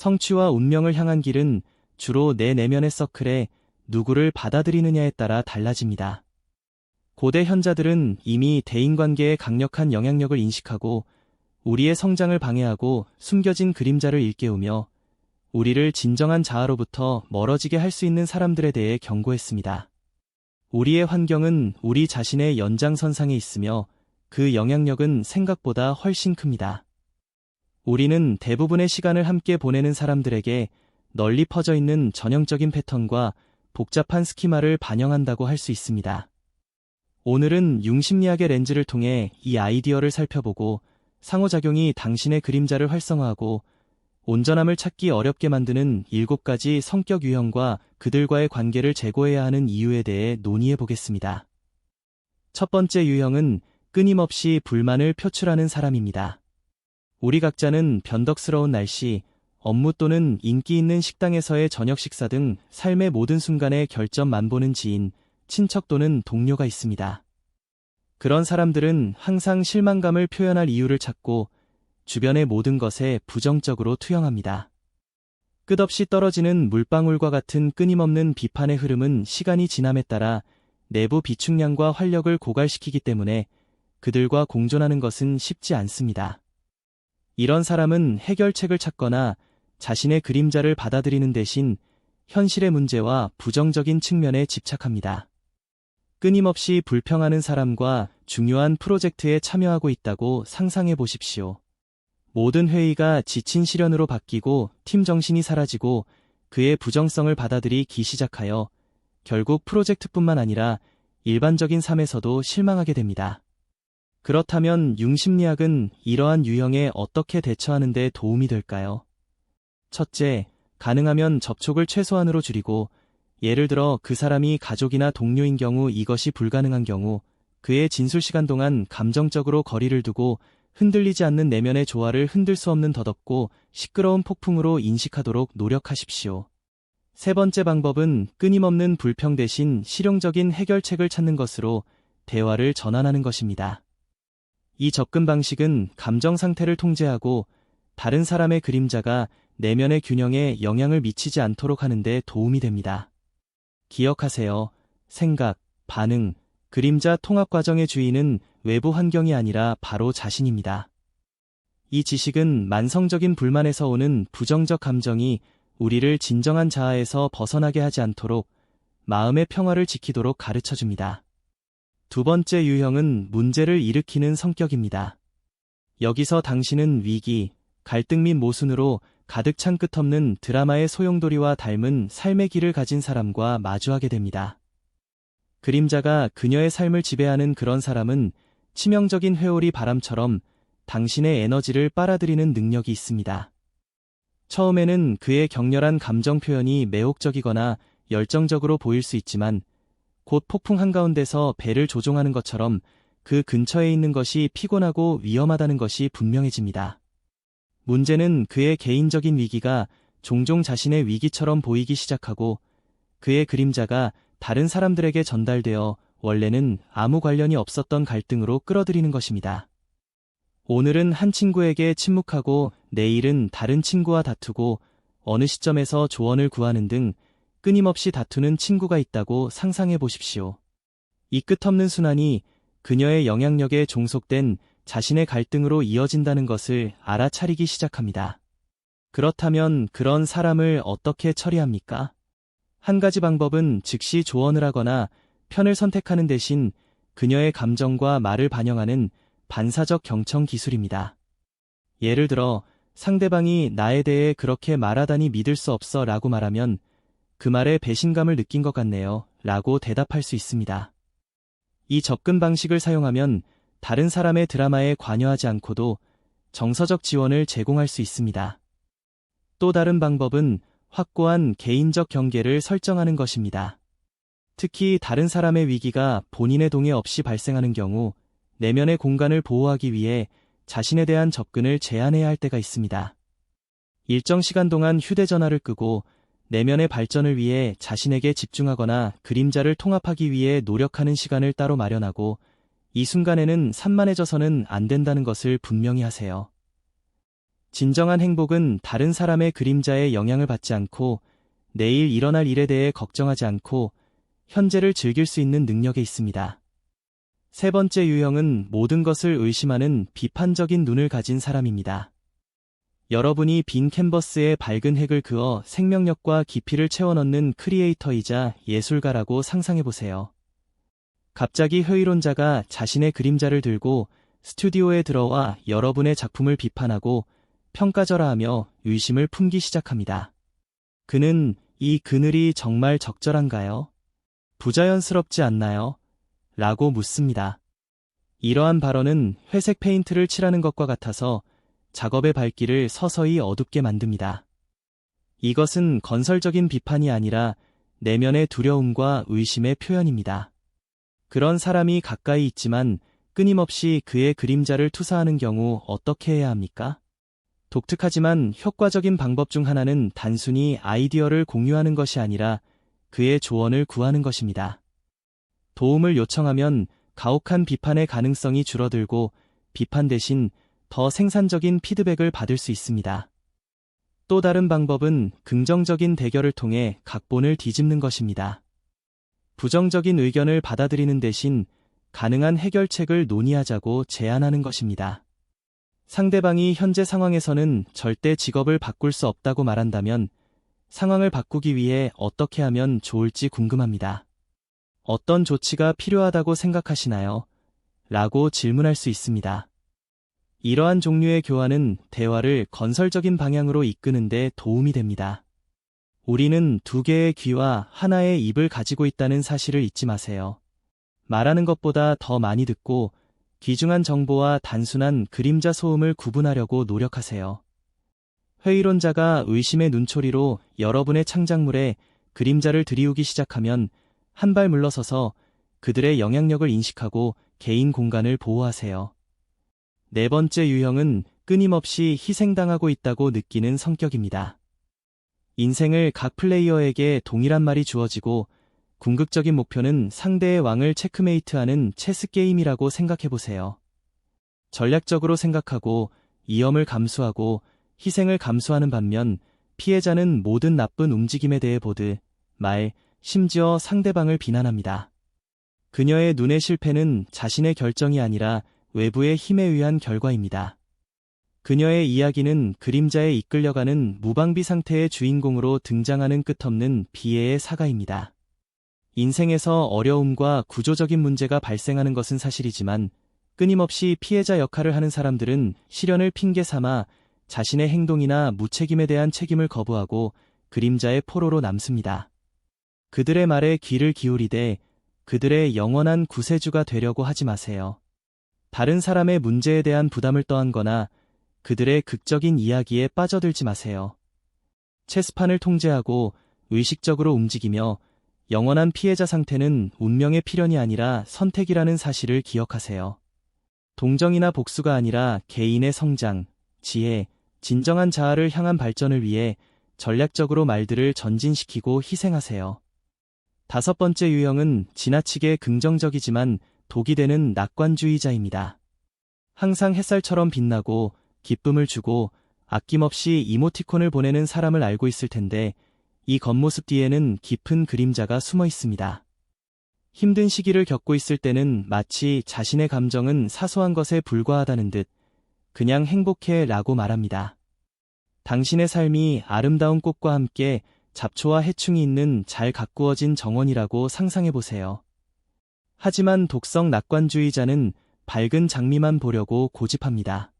성취와 운명을 향한 길은 주로 내 내면의 서클에 누구를 받아들이느냐에 따라 달라집니다. 고대 현자들은 이미 대인관계의 강력한 영향력을 인식하고 우리의 성장을 방해하고 숨겨진 그림자를 일깨우며 우리를 진정한 자아로부터 멀어지게 할 수 있는 사람들에 대해 경고했습니다. 우리의 환경은 우리 자신의 연장선상에 있으며 그 영향력은 생각보다 훨씬 큽니다. 우리는 대부분의 시간을 함께 보내는 사람들에게 널리 퍼져 있는 전형적인 패턴과 복잡한 스키마를 반영한다고 할 수 있습니다. 오늘은 융심리학의 렌즈를 통해 이 아이디어를 살펴보고 상호작용이 당신의 그림자를 활성화하고 온전함을 찾기 어렵게 만드는 7가지 성격 유형과 그들과의 관계를 제고해야 하는 이유에 대해 논의해 보겠습니다. 첫 번째 유형은 끊임없이 불만을 표출하는 사람입니다. 우리 각자는 변덕스러운 날씨, 업무 또는 인기 있는 식당에서의 저녁 식사 등 삶의 모든 순간에 결점 만보는 지인, 친척 또는 동료가 있습니다. 그런 사람들은 항상 실망감을 표현할 이유를 찾고 주변의 모든 것에 부정적으로 투영합니다. 끝없이 떨어지는 물방울과 같은 끊임없는 비판의 흐름은 시간이 지남에 따라 내부 비축량과 활력을 고갈시키기 때문에 그들과 공존하는 것은 쉽지 않습니다. 이런 사람은 해결책을 찾거나 자신의 그림자를 받아들이는 대신 현실의 문제와 부정적인 측면에 집착합니다. 끊임없이 불평하는 사람과 중요한 프로젝트에 참여하고 있다고 상상해 보십시오. 모든 회의가 지친 시련으로 바뀌고 팀 정신이 사라지고 그의 부정성을 받아들이기 시작하여 결국 프로젝트뿐만 아니라 일반적인 삶에서도 실망하게 됩니다. 그렇다면 융심리학은 이러한 유형에 어떻게 대처하는 데 도움이 될까요? 첫째, 가능하면 접촉을 최소한으로 줄이고 예를 들어 그 사람이 가족이나 동료인 경우 이것이 불가능한 경우 그의 진술 시간 동안 감정적으로 거리를 두고 흔들리지 않는 내면의 조화를 흔들 수 없는 더덥고 시끄러운 폭풍으로 인식하도록 노력하십시오. 세 번째 방법은 끊임없는 불평 대신 실용적인 해결책을 찾는 것으로 대화를 전환하는 것입니다. 이 접근 방식은 감정 상태를 통제하고 다른 사람의 그림자가 내면의 균형에 영향을 미치지 않도록 하는 데 도움이 됩니다. 기억하세요. 생각, 반응, 그림자 통합 과정의 주인은 외부 환경이 아니라 바로 자신입니다. 이 지식은 만성적인 불만에서 오는 부정적 감정이 우리를 진정한 자아에서 벗어나게 하지 않도록 마음의 평화를 지키도록 가르쳐줍니다. 두 번째 유형은 문제를 일으키는 성격입니다. 여기서 당신은 위기, 갈등 및 모순으로 가득 찬 끝없는 드라마의 소용돌이와 닮은 삶의 길을 가진 사람과 마주하게 됩니다. 그림자가 그녀의 삶을 지배하는 그런 사람은 치명적인 회오리 바람처럼 당신의 에너지를 빨아들이는 능력이 있습니다. 처음에는 그의 격렬한 감정 표현이 매혹적이거나 열정적으로 보일 수 있지만 곧 폭풍 한가운데서 배를 조종하는 것처럼 그 근처에 있는 것이 피곤하고 위험하다는 것이 분명해집니다. 문제는 그의 개인적인 위기가 종종 자신의 위기처럼 보이기 시작하고 그의 그림자가 다른 사람들에게 전달되어 원래는 아무 관련이 없었던 갈등으로 끌어들이는 것입니다. 오늘은 한 친구에게 침묵하고 내일은 다른 친구와 다투고 어느 시점에서 조언을 구하는 등 끊임없이 다투는 친구가 있다고 상상해 보십시오. 이 끝없는 순환이 그녀의 영향력에 종속된 자신의 갈등으로 이어진다는 것을 알아차리기 시작합니다. 그렇다면 그런 사람을 어떻게 처리합니까? 한 가지 방법은 즉시 조언을 하거나 편을 선택하는 대신 그녀의 감정과 말을 반영하는 반사적 경청 기술입니다. 예를 들어 상대방이 나에 대해 그렇게 말하다니 믿을 수 없어 라고 말하면 그 말에 배신감을 느낀 것 같네요 라고 대답할 수 있습니다. 이 접근 방식을 사용하면 다른 사람의 드라마에 관여하지 않고도 정서적 지원을 제공할 수 있습니다. 또 다른 방법은 확고한 개인적 경계를 설정하는 것입니다. 특히 다른 사람의 위기가 본인의 동의 없이 발생하는 경우 내면의 공간을 보호하기 위해 자신에 대한 접근을 제한해야 할 때가 있습니다. 일정 시간 동안 휴대전화를 끄고 내면의 발전을 위해 자신에게 집중하거나 그림자를 통합하기 위해 노력하는 시간을 따로 마련하고 이 순간에는 산만해져서는 안 된다는 것을 분명히 하세요. 진정한 행복은 다른 사람의 그림자에 영향을 받지 않고 내일 일어날 일에 대해 걱정하지 않고 현재를 즐길 수 있는 능력에 있습니다. 세 번째 유형은 모든 것을 의심하는 비판적인 눈을 가진 사람입니다. 여러분이 빈 캔버스에 밝은 핵을 그어 생명력과 깊이를 채워넣는 크리에이터이자 예술가라고 상상해보세요. 갑자기 회의론자가 자신의 그림자를 들고 스튜디오에 들어와 여러분의 작품을 비판하고 평가절하하며 의심을 품기 시작합니다. 그는 이 그늘이 정말 적절한가요? 부자연스럽지 않나요? 라고 묻습니다. 이러한 발언은 회색 페인트를 칠하는 것과 같아서 작업의 발길을 서서히 어둡게 만듭니다. 이것은 건설적인 비판이 아니라 내면의 두려움과 의심의 표현입니다. 그런 사람이 가까이 있지만 끊임없이 그의 그림자를 투사하는 경우 어떻게 해야 합니까? 독특하지만 효과적인 방법 중 하나는 단순히 아이디어를 공유하는 것이 아니라 그의 조언을 구하는 것입니다. 도움을 요청하면 가혹한 비판의 가능성이 줄어들고 비판 대신 더 생산적인 피드백을 받을 수 있습니다. 또 다른 방법은 긍정적인 대결을 통해 각본을 뒤집는 것입니다. 부정적인 의견을 받아들이는 대신 가능한 해결책을 논의하자고 제안하는 것입니다. 상대방이 현재 상황에서는 절대 직업을 바꿀 수 없다고 말한다면 상황을 바꾸기 위해 어떻게 하면 좋을지 궁금합니다. 어떤 조치가 필요하다고 생각하시나요? 라고 질문할 수 있습니다. 이러한 종류의 교환은 대화를 건설적인 방향으로 이끄는 데 도움이 됩니다. 우리는 두 개의 귀와 하나의 입을 가지고 있다는 사실을 잊지 마세요. 말하는 것보다 더 많이 듣고 귀중한 정보와 단순한 그림자 소음을 구분하려고 노력하세요. 회의론자가 의심의 눈초리로 여러분의 창작물에 그림자를 들이우기 시작하면 한 발 물러서서 그들의 영향력을 인식하고 개인 공간을 보호하세요. 네 번째 유형은 끊임없이 희생당하고 있다고 느끼는 성격입니다. 인생을 각 플레이어에게 동일한 말이 주어지고 궁극적인 목표는 상대의 왕을 체크메이트하는 체스 게임이라고 생각해보세요. 전략적으로 생각하고 위험을 감수하고 희생을 감수하는 반면 피해자는 모든 나쁜 움직임에 대해 보드, 말, 심지어 상대방을 비난합니다. 그녀의 눈의 실패는 자신의 결정이 아니라 외부의 힘에 의한 결과입니다. 그녀의 이야기는 그림자에 이끌려가는 무방비 상태의 주인공으로 등장하는 끝없는 비애의 사가입니다. 인생에서 어려움과 구조적인 문제가 발생하는 것은 사실이지만 끊임없이 피해자 역할을 하는 사람들은 시련을 핑계 삼아 자신의 행동이나 무책임에 대한 책임을 거부하고 그림자의 포로로 남습니다. 그들의 말에 귀를 기울이되 그들의 영원한 구세주가 되려고 하지 마세요. 다른 사람의 문제에 대한 부담을 떠안거나 그들의 극적인 이야기에 빠져들지 마세요. 체스판을 통제하고 의식적으로 움직이며 영원한 피해자 상태는 운명의 필연이 아니라 선택이라는 사실을 기억하세요. 동정이나 복수가 아니라 개인의 성장, 지혜, 진정한 자아를 향한 발전을 위해 전략적으로 말들을 전진시키고 희생하세요. 다섯 번째 유형은 지나치게 긍정적이지만 독이 되는 낙관주의자입니다. 항상 햇살처럼 빛나고 기쁨을 주고 아낌없이 이모티콘을 보내는 사람을 알고 있을 텐데 이 겉모습 뒤에는 깊은 그림자가 숨어 있습니다. 힘든 시기를 겪고 있을 때는 마치 자신의 감정은 사소한 것에 불과하다는 듯 그냥 행복해 라고 말합니다. 당신의 삶이 아름다운 꽃과 함께 잡초와 해충이 있는 잘 가꾸어진 정원이라고 상상해보세요. 하지만 독성 낙관주의자는 밝은 장미만 보려고 고집합니다.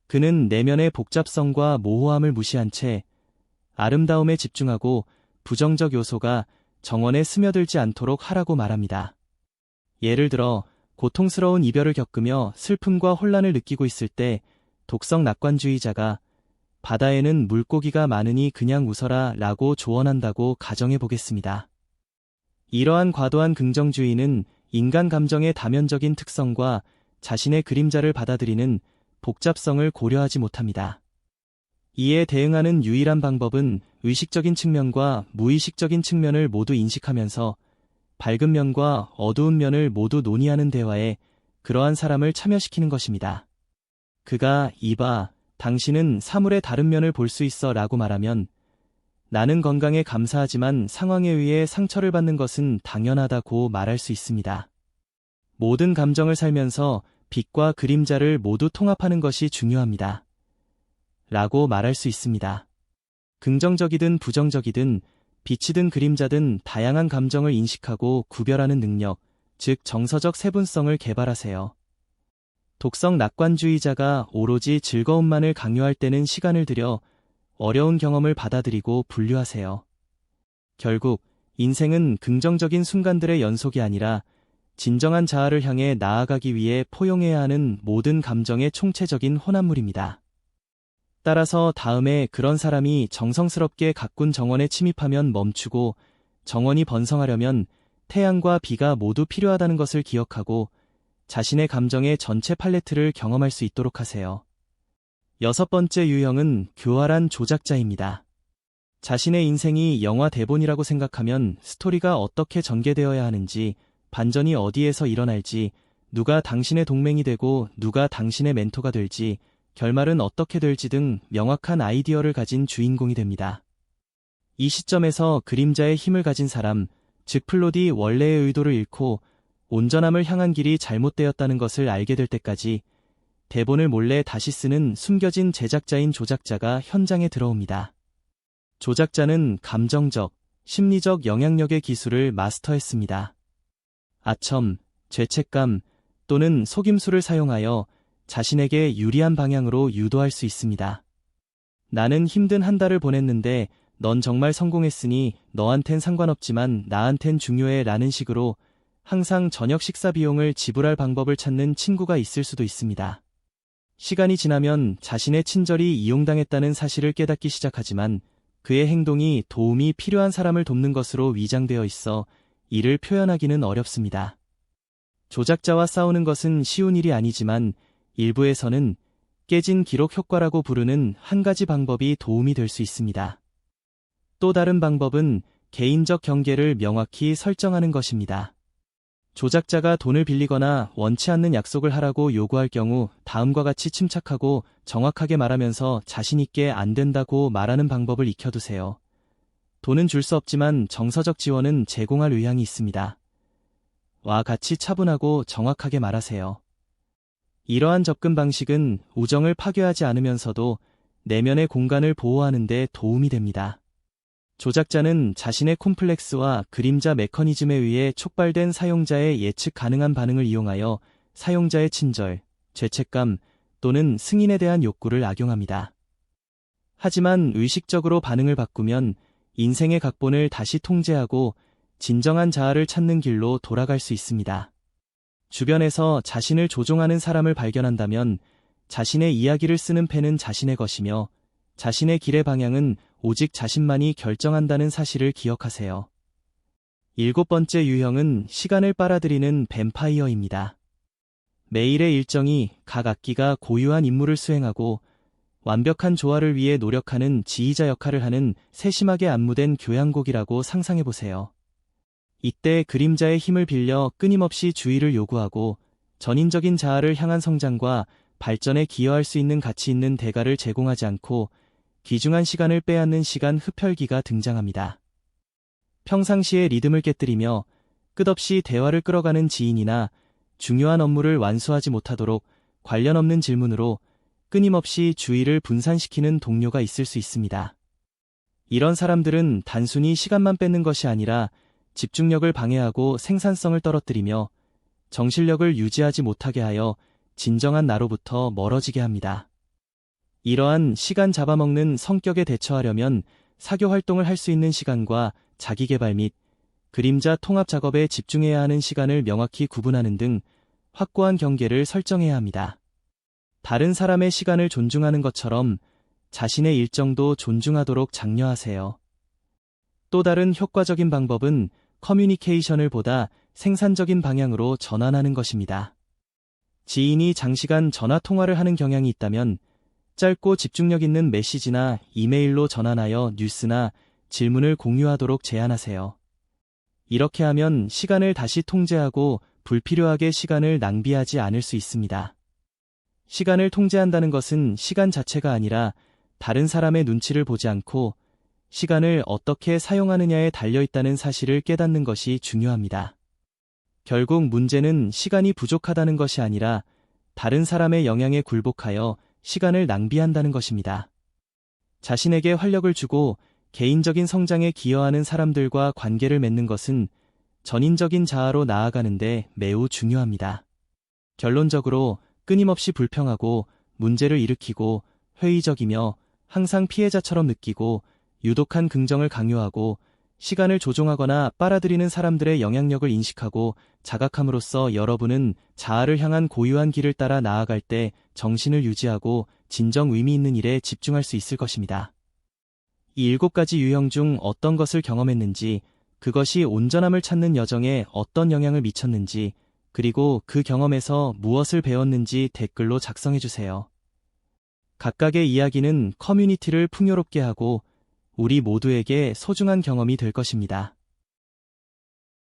그는 내면의 복잡성과 모호함을 무시한 채 아름다움에 집중하고 부정적 요소가 정원에 스며들지 않도록 하라고 말합니다. 예를 들어 고통스러운 이별을 겪으며 슬픔과 혼란을 느끼고 있을 때 독성 낙관주의자가 바다에는 물고기가 많으니 그냥 웃어라 라고 조언한다고 가정해 보겠습니다. 이러한 과도한 긍정주의는 인간 감정의 다면적인 특성과 자신의 그림자를 받아들이는 복잡성을 고려하지 못합니다. 이에 대응하는 유일한 방법은 의식적인 측면과 무의식적인 측면을 모두 인식하면서 밝은 면과 어두운 면을 모두 논의하는 대화에 그러한 사람을 참여시키는 것입니다. 그가 이봐, 당신은 사물의 다른 면을 볼 수 있어 라고 말하면 나는 건강에 감사하지만 상황에 의해 상처를 받는 것은 당연하다고 말할 수 있습니다. 모든 감정을 살면서 빛과 그림자를 모두 통합하는 것이 중요합니다. 라고 말할 수 있습니다. 긍정적이든 부정적이든 빛이든 그림자든 다양한 감정을 인식하고 구별하는 능력, 즉 정서적 세분성을 개발하세요. 독성 낙관주의자가 오로지 즐거움만을 강요할 때는 시간을 들여 어려운 경험을 받아들이고 분류하세요. 결국 인생은 긍정적인 순간들의 연속이 아니라 진정한 자아를 향해 나아가기 위해 포용해야 하는 모든 감정의 총체적인 혼합물입니다. 따라서 다음에 그런 사람이 정성스럽게 가꾼 정원에 침입하면 멈추고 정원이 번성하려면 태양과 비가 모두 필요하다는 것을 기억하고 자신의 감정의 전체 팔레트를 경험할 수 있도록 하세요. 6번째 유형은 교활한 조작자입니다. 자신의 인생이 영화 대본이라고 생각하면 스토리가 어떻게 전개되어야 하는지, 반전이 어디에서 일어날지, 누가 당신의 동맹이 되고 누가 당신의 멘토가 될지, 결말은 어떻게 될지 등 명확한 아이디어를 가진 주인공이 됩니다. 이 시점에서 그림자의 힘을 가진 사람, 즉 플롯이 원래의 의도를 잃고 온전함을 향한 길이 잘못되었다는 것을 알게 될 때까지 대본을 몰래 다시 쓰는 숨겨진 제작자인 조작자가 현장에 들어옵니다. 조작자는 감정적, 심리적 영향력의 기술을 마스터했습니다. 아첨, 죄책감 또는 속임수를 사용하여 자신에게 유리한 방향으로 유도할 수 있습니다. 나는 힘든 한 달을 보냈는데 넌 정말 성공했으니 너한텐 상관없지만 나한텐 중요해 라는 식으로 항상 저녁 식사 비용을 지불할 방법을 찾는 친구가 있을 수도 있습니다. 시간이 지나면 자신의 친절이 이용당했다는 사실을 깨닫기 시작하지만 그의 행동이 도움이 필요한 사람을 돕는 것으로 위장되어 있어 이를 표현하기는 어렵습니다. 조작자와 싸우는 것은 쉬운 일이 아니지만 일부에서는 깨진 기록 효과라고 부르는 한 가지 방법이 도움이 될 수 있습니다. 또 다른 방법은 개인적 경계를 명확히 설정하는 것입니다. 조작자가 돈을 빌리거나 원치 않는 약속을 하라고 요구할 경우 다음과 같이 침착하고 정확하게 말하면서 자신있게 안 된다고 말하는 방법을 익혀두세요. 돈은 줄 수 없지만 정서적 지원은 제공할 의향이 있습니다. 와 같이 차분하고 정확하게 말하세요. 이러한 접근 방식은 우정을 파괴하지 않으면서도 내면의 공간을 보호하는 데 도움이 됩니다. 조작자는 자신의 콤플렉스와 그림자 메커니즘에 의해 촉발된 사용자의 예측 가능한 반응을 이용하여 사용자의 친절, 죄책감 또는 승인에 대한 욕구를 악용합니다. 하지만 의식적으로 반응을 바꾸면 인생의 각본을 다시 통제하고 진정한 자아를 찾는 길로 돌아갈 수 있습니다. 주변에서 자신을 조종하는 사람을 발견한다면 자신의 이야기를 쓰는 펜은 자신의 것이며 자신의 길의 방향은 오직 자신만이 결정한다는 사실을 기억하세요. 7번째 유형은 시간을 빨아들이는 뱀파이어입니다. 매일의 일정이 각 악기가 고유한 임무를 수행하고 완벽한 조화를 위해 노력하는 지휘자 역할을 하는 세심하게 안무된 교향곡이라고 상상해보세요. 이때 그림자의 힘을 빌려 끊임없이 주의를 요구하고 전인적인 자아를 향한 성장과 발전에 기여할 수 있는 가치 있는 대가를 제공하지 않고 귀중한 시간을 빼앗는 시간 흡혈귀가 등장합니다. 평상시의 리듬을 깨뜨리며 끝없이 대화를 끌어가는 지인이나 중요한 업무를 완수하지 못하도록 관련 없는 질문으로 끊임없이 주의를 분산시키는 동료가 있을 수 있습니다. 이런 사람들은 단순히 시간만 뺏는 것이 아니라 집중력을 방해하고 생산성을 떨어뜨리며 정신력을 유지하지 못하게 하여 진정한 나로부터 멀어지게 합니다. 이러한 시간 잡아먹는 성격에 대처하려면 사교 활동을 할 수 있는 시간과 자기개발 및 그림자 통합 작업에 집중해야 하는 시간을 명확히 구분하는 등 확고한 경계를 설정해야 합니다. 다른 사람의 시간을 존중하는 것처럼 자신의 일정도 존중하도록 장려하세요. 또 다른 효과적인 방법은 커뮤니케이션을 보다 생산적인 방향으로 전환하는 것입니다. 지인이 장시간 전화 통화를 하는 경향이 있다면 짧고 집중력 있는 메시지나 이메일로 전환하여 뉴스나 질문을 공유하도록 제안하세요. 이렇게 하면 시간을 다시 통제하고 불필요하게 시간을 낭비하지 않을 수 있습니다. 시간을 통제한다는 것은 시간 자체가 아니라 다른 사람의 눈치를 보지 않고 시간을 어떻게 사용하느냐에 달려있다는 사실을 깨닫는 것이 중요합니다. 결국 문제는 시간이 부족하다는 것이 아니라 다른 사람의 영향에 굴복하여 시간을 낭비한다는 것입니다. 자신에게 활력을 주고 개인적인 성장에 기여하는 사람들과 관계를 맺는 것은 전인적인 자아로 나아가는데 매우 중요합니다. 결론적으로 끊임없이 불평하고 문제를 일으키고 회의적이며 항상 피해자처럼 느끼고 유독한 긍정을 강요하고 시간을 조종하거나 빨아들이는 사람들의 영향력을 인식하고 자각함으로써 여러분은 자아를 향한 고유한 길을 따라 나아갈 때 정신을 유지하고 진정 의미 있는 일에 집중할 수 있을 것입니다. 이 7가지 유형 중 어떤 것을 경험했는지, 그것이 온전함을 찾는 여정에 어떤 영향을 미쳤는지, 그리고 그 경험에서 무엇을 배웠는지 댓글로 작성해주세요. 각각의 이야기는 커뮤니티를 풍요롭게 하고 우리 모두에게 소중한 경험이 될 것입니다.